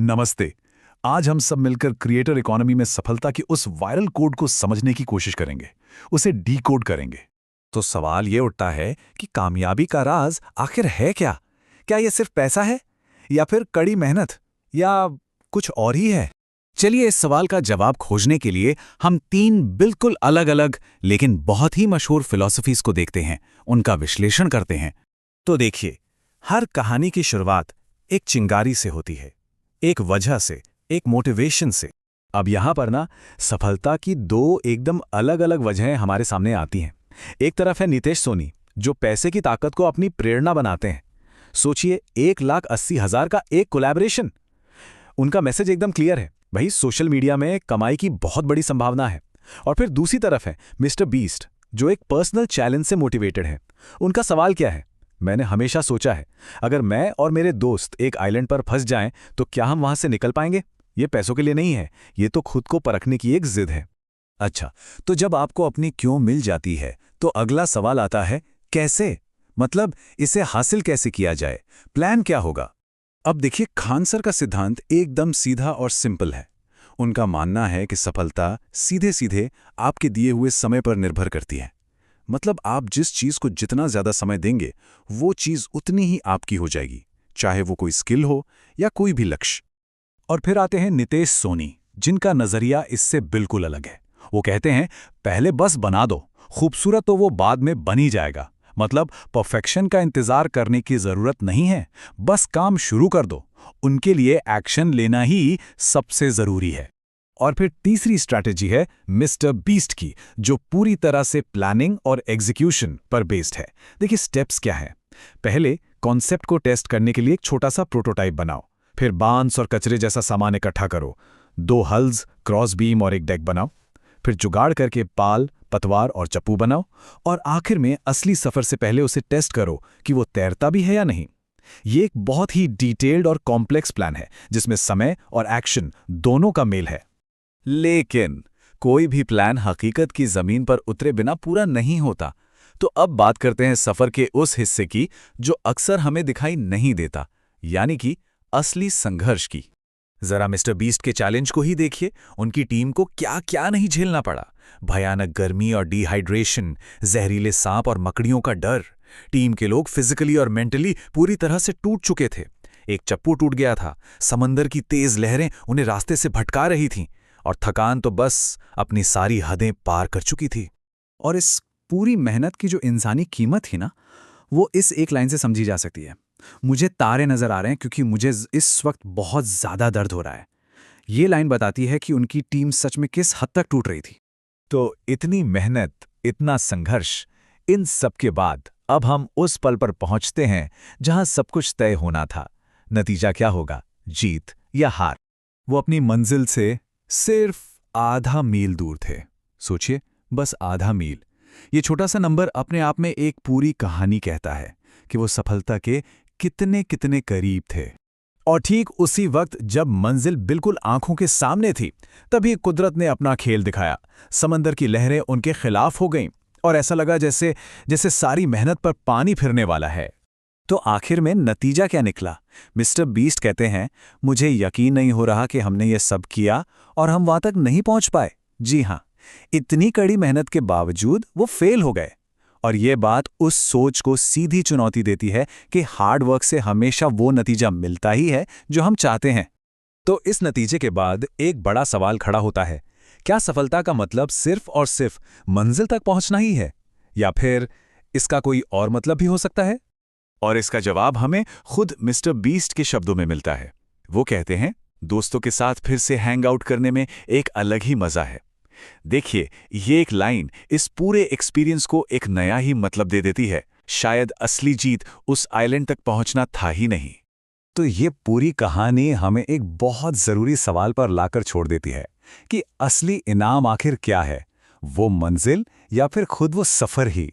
नमस्ते। आज हम सब मिलकर क्रिएटर इकोनॉमी में सफलता के उस वायरल कोड को समझने की कोशिश करेंगे, उसे डीकोड करेंगे। तो सवाल ये उठता है कि कामयाबी का राज आखिर है क्या? क्या ये सिर्फ पैसा है या फिर कड़ी मेहनत या कुछ और ही है? चलिए इस सवाल का जवाब खोजने के लिए हम 3 बिल्कुल अलग-अलग लेकिन बहुत ही मशहूर फिलॉसफीज को देखते हैं, उनका विश्लेषण करते हैं। तो देखिए, हर कहानी की शुरुआत एक चिंगारी से होती है, एक वजह से, एक मोटिवेशन से। अब यहां पर ना सफलता की 2 एकदम अलग-अलग वजहें हमारे सामने आती हैं। एक तरफ है नितेश सोनी, जो पैसे की ताकत को अपनी प्रेरणा बनाते हैं। सोचिए 1,80,000 का एक कोलैबोरेशन। उनका मैसेज एकदम क्लियर है, भाई सोशल मीडिया में कमाई की बहुत बड़ी संभावना है। और फिर दूसरी तरफ है मिस्टर बीस्ट, जो एक पर्सनल चैलेंज से मोटिवेटेड है। उनका सवाल क्या है? मैंने हमेशा सोचा है, अगर मैं और मेरे दोस्त एक आइलैंड पर फंस जाएं तो क्या हम वहां से निकल पाएंगे? ये पैसों के लिए नहीं है, ये तो खुद को परखने की एक जिद है। अच्छा, तो जब आपको अपनी क्यों मिल जाती है तो अगला सवाल आता है कैसे? मतलब इसे हासिल कैसे किया जाए? प्लान क्या होगा? अब देखिए, खान सर का सिद्धांत एकदम सीधा और सिंपल है। उनका मानना है कि सफलता सीधे सीधे आपके दिए हुए समय पर निर्भर करती है। मतलब आप जिस चीज को जितना ज्यादा समय देंगे, वो चीज उतनी ही आपकी हो जाएगी, चाहे वो कोई स्किल हो या कोई भी लक्ष्य। और फिर आते हैं नितेश सोनी, जिनका नजरिया इससे बिल्कुल अलग है। वो कहते हैं पहले बस बना दो, खूबसूरत तो वो बाद में बन ही जाएगा। मतलब परफेक्शन का इंतजार करने की जरूरत नहीं है, बस काम शुरू कर दो। उनके लिए एक्शन लेना ही सबसे जरूरी है। और फिर तीसरी स्ट्रैटेजी है मिस्टर बीस्ट की, जो पूरी तरह से प्लानिंग और एग्जीक्यूशन पर बेस्ड है। देखिए स्टेप्स क्या है। पहले कॉन्सेप्ट को टेस्ट करने के लिए एक छोटा सा प्रोटोटाइप बनाओ, फिर बांस और कचरे जैसा सामान इकट्ठा करो, 2 हल्स, क्रॉस बीम और एक डेक बनाओ, फिर जुगाड़ करके पाल, पतवार और चप्पू बनाओ, और आखिर में असली सफर से पहले उसे टेस्ट करो कि वो तैरता भी है या नहीं। ये एक बहुत ही डिटेल्ड और कॉम्प्लेक्स प्लान है, जिसमें समय और एक्शन दोनों का मेल है। लेकिन कोई भी प्लान हकीकत की जमीन पर उतरे बिना पूरा नहीं होता। तो अब बात करते हैं सफर के उस हिस्से की जो अक्सर हमें दिखाई नहीं देता, यानी कि असली संघर्ष की। जरा मिस्टर बीस्ट के चैलेंज को ही देखिए, उनकी टीम को क्या क्या नहीं झेलना पड़ा। भयानक गर्मी और डिहाइड्रेशन, जहरीले सांप और मकड़ियों का डर। टीम के लोग फिजिकली और मेंटली पूरी तरह से टूट चुके थे। एक चप्पू टूट गया था, समंदर की तेज लहरें उन्हें रास्ते से भटका रही थीं, और थकान तो बस अपनी सारी हदें पार कर चुकी थी। और इस पूरी मेहनत की जो इंसानी कीमत थी ना, वो इस एक लाइन से समझी जा सकती है। मुझे तारे नजर आ रहे हैं क्योंकि मुझे इस वक्त बहुत ज्यादा दर्द हो रहा है। ये लाइन बताती है कि उनकी टीम सच में किस हद तक टूट रही थी। तो इतनी मेहनत, इतना संघर्ष, इन सब के बाद अब हम उस पल पर पहुंचते हैं जहां सब कुछ तय होना था। नतीजा क्या होगा, जीत या हार? वो अपनी मंजिल से सिर्फ आधा मील दूर थे। सोचिए, बस आधा मील। ये छोटा सा नंबर अपने आप में एक पूरी कहानी कहता है कि वो सफलता के कितने कितने करीब थे। और ठीक उसी वक्त जब मंजिल बिल्कुल आंखों के सामने थी, तभी कुदरत ने अपना खेल दिखाया। समंदर की लहरें उनके खिलाफ हो गईं और ऐसा लगा जैसे जैसे सारी मेहनत पर पानी फिरने वाला है। तो आखिर में नतीजा क्या निकला? मिस्टर बीस्ट कहते हैं, मुझे यकीन नहीं हो रहा कि हमने ये सब किया और हम वहां तक नहीं पहुंच पाए। जी हां, इतनी कड़ी मेहनत के बावजूद वो फेल हो गए। और ये बात उस सोच को सीधी चुनौती देती है कि हार्ड वर्क से हमेशा वो नतीजा मिलता ही है जो हम चाहते हैं। तो इस नतीजे के बाद एक बड़ा सवाल खड़ा होता है, क्या सफलता का मतलब सिर्फ और सिर्फ मंजिल तक पहुंचना ही है, या फिर इसका कोई और मतलब भी हो सकता है? और इसका जवाब हमें खुद मिस्टर बीस्ट के शब्दों में मिलता है। वो कहते हैं, दोस्तों के साथ फिर से हैंग आउट करने में एक अलग ही मजा है। देखिए, ये एक लाइन इस पूरे एक्सपीरियंस को एक नया ही मतलब दे देती है। शायद असली जीत उस आइलैंड तक पहुंचना था ही नहीं। तो ये पूरी कहानी हमें एक बहुत जरूरी सवाल पर लाकर छोड़ देती है कि असली इनाम आखिर क्या है, वो मंजिल या फिर खुद वो सफर ही?